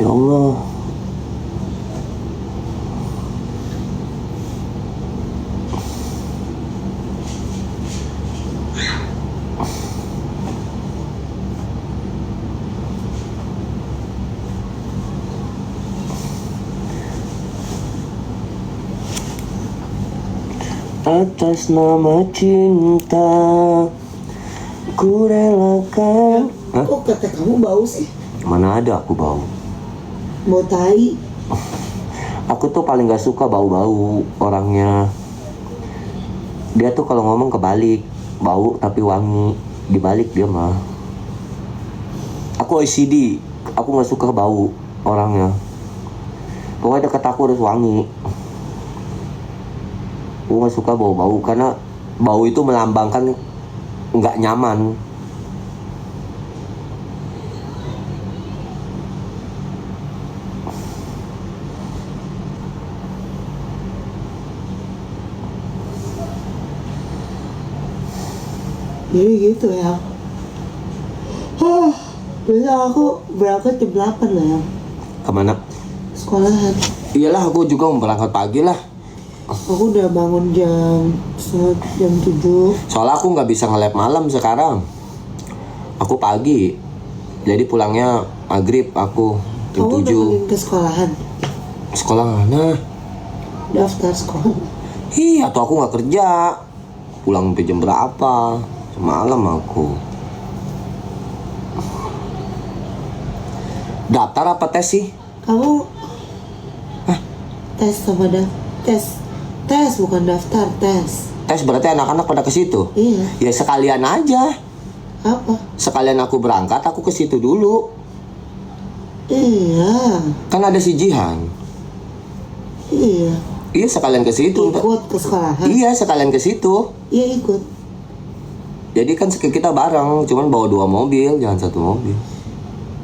Ya Allah. Atas nama cinta ku relakan. Hah? Kok kata kamu bau sih? Mana ada aku bau. Bau tai. Aku tuh paling gak suka bau-bau orangnya. Dia tuh kalau ngomong kebalik, bau tapi wangi. Dibalik dia mah. Aku OCD, aku gak suka bau orangnya. Pokoknya deket aku harus wangi. Aku gak suka bau-bau karena bau itu melambangkan nggak nyaman. Jadi gitu ya. Besok aku berangkat jam 8 lah ya. Kemana? Sekolahan. Iyalah, aku juga mau berangkat pagi lah. Aku udah bangun jam 7. Soalnya aku nggak bisa nge-lab malam sekarang. Aku pagi. Jadi pulangnya maghrib aku jam Kamu 7. udah pergi ke sekolahan? Sekolah mana? Daftar sekolah. Iya, atau aku nggak kerja. Pulang sampai jam berapa? Semalam aku. Daftar apa tes sih? Kamu tes sama tes bukan daftar, tes. Tes berarti anak-anak pada ke situ? Iya. Ya sekalian aja. Apa? Sekalian aku berangkat, aku ke situ dulu. Iya. Kan ada si Jihan. Iya. Iya, sekalian ke situ. Ikut ke sekolahan. Iya, sekalian ke situ. Iya ikut. Jadi kan kita bareng, cuman bawa 2 mobil, jangan 1 mobil.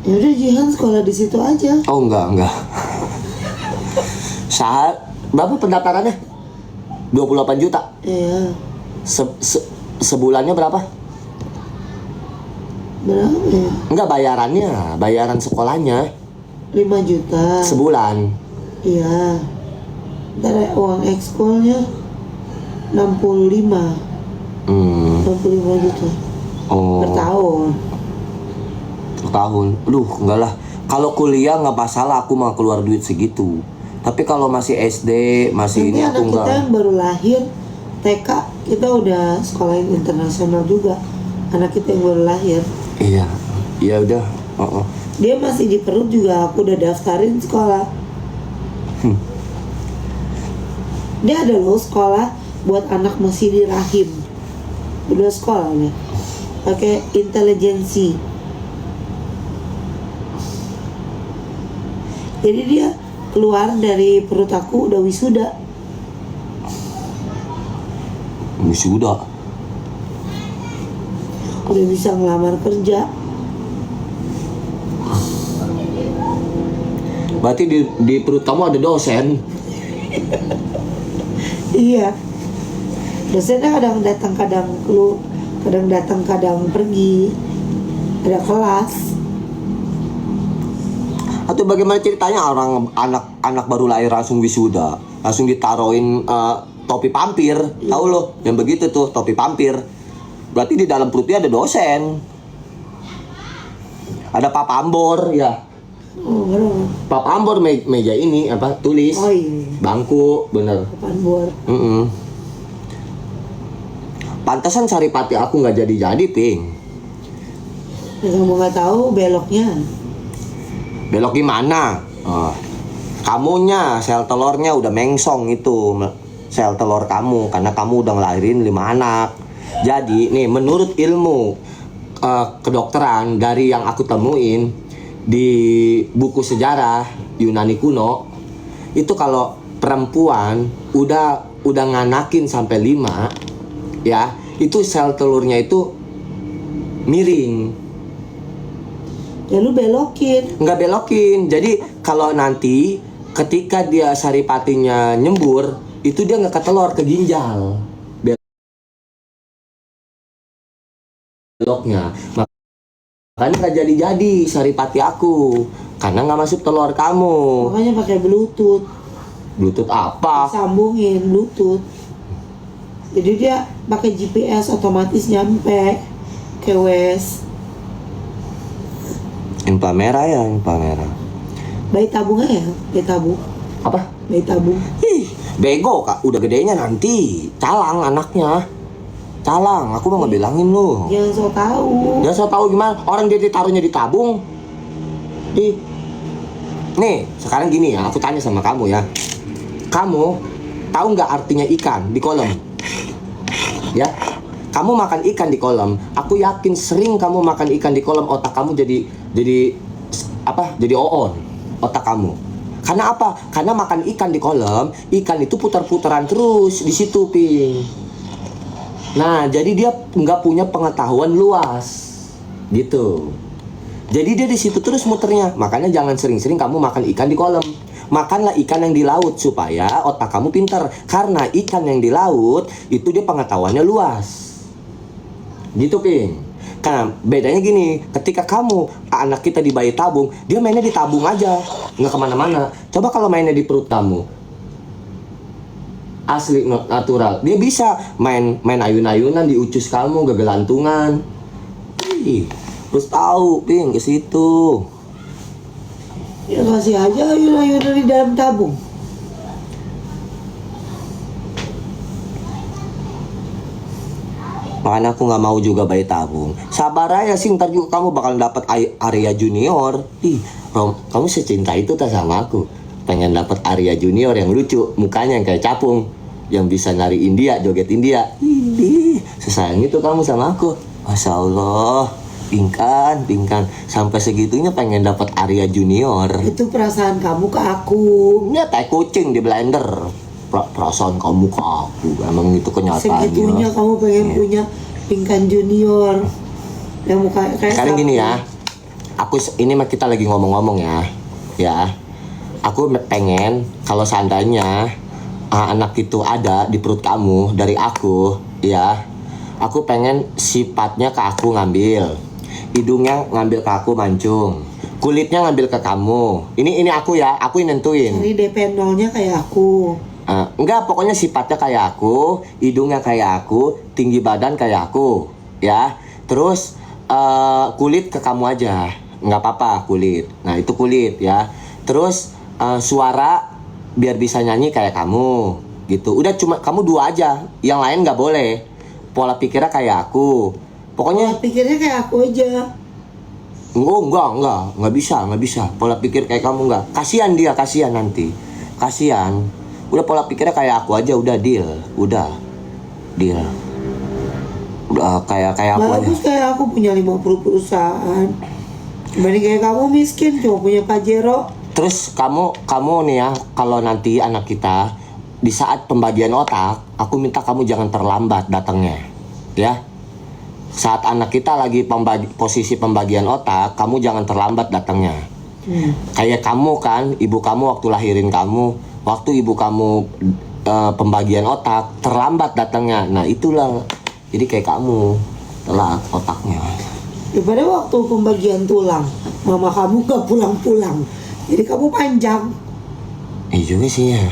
Ya udah Jihan sekolah di situ aja. Oh enggak. Saat berapa pendaftarannya? 28 juta. Iya. Sebulannya berapa? Berapa ya? Enggak, bayaran sekolahnya 5 juta. sebulan. Iya. Ntar uang ekskolnya 65 juta Oh. per tahun. Per tahun. Aduh, enggak lah. Kalau kuliah nggak masalah, aku mau keluar duit segitu. Tapi kalau masih SD, masih Nanti ini anak aku kita enggak. yang baru lahir TK kita udah sekolahin internasional juga. Anak kita yang baru lahir Iya. Iya udah. dia masih di perut juga aku udah daftarin sekolah. Dia ada loh sekolah buat anak masih di rahim. Udah sekolah ya. Pakai intelijensi. Jadi dia keluar dari perut aku udah wisuda. Wisuda. Udah bisa ngelamar kerja. Berarti di perut kamu ada dosen. Iya. Dosennya kadang datang kadang keluar, kadang datang kadang pergi. Ada kelas. Atau bagaimana ceritanya orang anak baru lahir langsung wisuda, langsung ditaruhin topi pampir, tahu lo? Yang begitu tuh topi pampir. Berarti di dalam perutnya ada dosen, ada Pak Ambor ya. Oh, kenapa? Pak Ambor meja ini apa tulis, Oh iya. bangku bener. Apaan bor? Pantesan Saripati aku nggak jadi ping. Ya, kamu nggak tahu beloknya. Belok gimana? Kamunya sel telurnya udah mengsong itu sel telur kamu karena kamu udah ngelahirin 5 anak. Jadi nih menurut ilmu kedokteran dari yang aku temuin di buku sejarah Yunani kuno itu kalau perempuan udah nganakin sampai 5 ya itu sel telurnya itu miring. Ya lu belokin. Nggak belokin. Jadi kalau nanti ketika dia saripatinya nyembur, itu dia nggak ke telur, ke ginjal. Beloknya. Makanya nggak jadi saripati aku. Karena nggak masuk telur kamu. Makanya pakai Bluetooth. Bluetooth apa? Sambungin Bluetooth. Jadi dia pakai GPS otomatis nyampe ke WS. Impa merah ya, impa merah. Bayi tabung aja, bayi tabung. Apa? Bayi tabung. Ih, bego kak, udah gedenya nanti. Calang anaknya. Calang, aku mah ngebilangin lu. Jangan so tahu. Dia so tahu gimana? Orang dia ditaruhnya di tabung. Ih. Nih, sekarang gini ya, aku tanya sama kamu ya. Kamu tahu nggak artinya ikan di kolam? Ya, kamu makan ikan di kolam. Aku yakin sering kamu makan ikan di kolam, otak kamu jadi apa? Jadi oon otak kamu. Karena apa? Karena makan ikan di kolam, ikan itu putar-putaran terus di situ, Ping. Nah, jadi dia nggak punya pengetahuan luas, gitu. Jadi dia di situ terus muternya. Makanya jangan sering-sering kamu makan ikan di kolam. Makanlah ikan yang di laut supaya otak kamu pintar. Karena ikan yang di laut itu dia pengetahuannya luas. Gitu, Ping. Karena bedanya gini, ketika kamu anak kita di bayi tabung, dia mainnya di tabung aja, nggak kemana-mana. Coba kalau mainnya di perut kamu, asli natural, dia bisa main ayun-ayunan di ucus kamu, gegelantungan. Ih, terus tahu, Ping, ke situ. Ya kasih aja ayun-ayunan di dalam tabung. Makanya aku nggak mau juga bayi tabung. Sabar aja sih, ntar juga kamu bakal dapat Arya Junior. Ih, Rom, kamu secinta itu tak sama aku. Pengen dapat Arya Junior yang lucu, mukanya yang kayak capung, yang bisa nari India, joget India. Ih, sesayang itu kamu sama aku. Masya Allah, pingkan, sampai segitunya pengen dapat Arya Junior. Itu perasaan kamu ke aku. Ini teh kucing di blender. Perasaan kamu ke aku, emang itu kenyataannya. Segitunya kamu pengen punya Pingkan Junior yang muka kayak Sekarang gini sapi. ya, ini mah kita lagi ngomong-ngomong ya. Aku pengen kalau seandainya anak itu ada di perut kamu dari aku, ya. Aku pengen sifatnya ke aku ngambil, hidungnya ngambil ke aku mancung, kulitnya ngambil ke kamu. Ini aku ya, aku yang nentuin. Cari DP 0-nya kayak aku. Enggak, pokoknya sifatnya kayak aku, hidungnya kayak aku, tinggi badan kayak aku, ya. Terus kulit ke kamu aja, nggak apa-apa kulit. Nah itu kulit ya. Terus suara biar bisa nyanyi kayak kamu, gitu. Udah cuma kamu dua aja, yang lain nggak boleh. Pola pikirnya kayak aku, pokoknya. Pola pikirnya kayak aku aja. Enggak bisa. Pola pikir kayak kamu nggak. Kasihan nanti. Kasihan. Udah pola pikirnya kayak aku aja, udah deal. Udah kayak aku aja. Bagus kayak aku punya 50 perusahaan. Dibanding kayak kamu miskin cuma punya Pajero. Terus kamu nih ya, kalau nanti anak kita di saat pembagian otak, aku minta kamu jangan terlambat datangnya, ya. Saat anak kita lagi posisi pembagian otak, kamu jangan terlambat datangnya. Kayak kamu kan, ibu kamu waktu lahirin kamu, waktu ibu kamu pembagian otak terlambat datangnya. Nah itulah, jadi kayak kamu telat otaknya. Daripada waktu pembagian tulang, mama kamu gak pulang-pulang, jadi kamu panjang. Juga sih ya.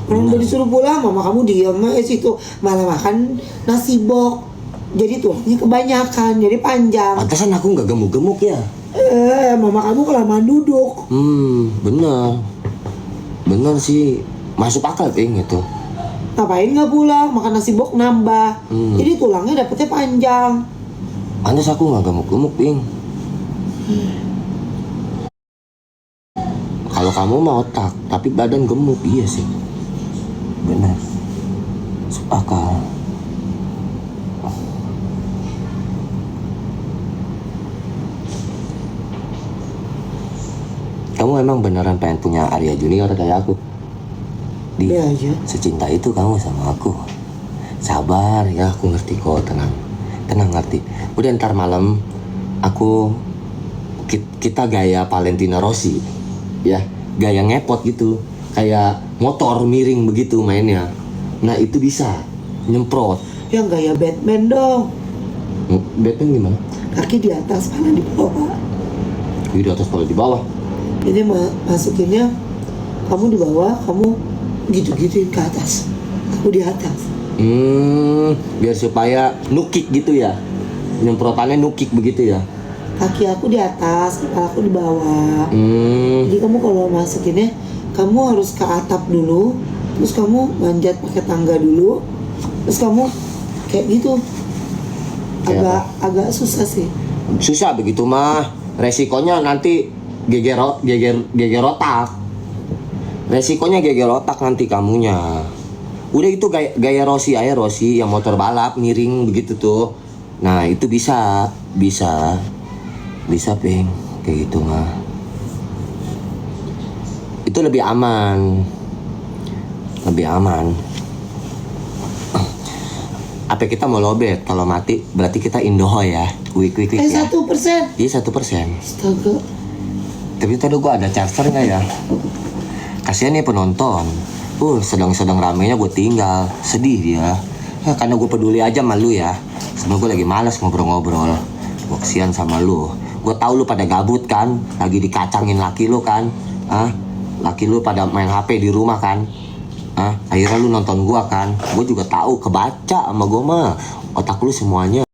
Orang udah disuruh pulang, mama kamu diam aja situ, malah makan nasi bok. Jadi tulangnya kebanyakan, jadi panjang. Pantesan aku nggak gemuk-gemuk ya. Mama kamu kelamaan duduk. Bener sih, masuk akal Ping itu. Ngapain nggak pulang, makan nasi bok nambah. Jadi tulangnya dapetnya panjang. Pantes aku nggak gemuk-gemuk Ping. Kalau kamu mau otak, tapi badan gemuk, iya sih. Bener. Masuk akal. Kamu emang beneran pengen punya Arya Junior kayak aku? Iya aja. Secinta itu kamu sama aku. Sabar ya, aku ngerti kok, tenang ngerti. Udah ntar malam kita gaya Valentino Rossi, ya, gaya ngepot gitu, kayak motor miring begitu mainnya. Nah itu bisa nyemprot. Yang gaya Batman dong. Batman gimana? Kaki di atas, kepala di bawah. Di atas kalau di bawah. Jadi masukinnya kamu di bawah, kamu gitu-gituin ke atas, aku di atas. Biar supaya nukik gitu ya. Nyemprotannya nukik begitu ya. Kaki aku di atas, kepala aku di bawah. Jadi kamu kalau masukinnya, kamu harus ke atap dulu, terus kamu manjat pakai tangga dulu, terus kamu kayak gitu. Agak susah sih. Susah begitu mah. Resikonya nanti geger otak. Resikonya geger otak nanti kamunya. Udah itu gaya Rossi aja, Rossi yang motor balap miring begitu tuh. Nah itu bisa Peng, kayak gitu mah. Itu lebih aman. Apa kita mau lobet? Kalau mati berarti kita indohoy ya. Quick ya. 1%. Iya 1%. Astaga. Tapi tadi gua ada charger nggak ya? Kasihan nih penonton. Sedang ramenya gue tinggal. Sedih dia. Karena gue peduli aja sama lu ya. Sebenernya gue lagi malas ngobrol-ngobrol. Gue kesian sama lu. Gue tahu lu pada gabut kan. Lagi dikacangin laki lu kan. Laki lu pada main HP di rumah kan. Akhirnya lu nonton gue kan. Gue juga tahu kebaca sama gue mah. Otak lu semuanya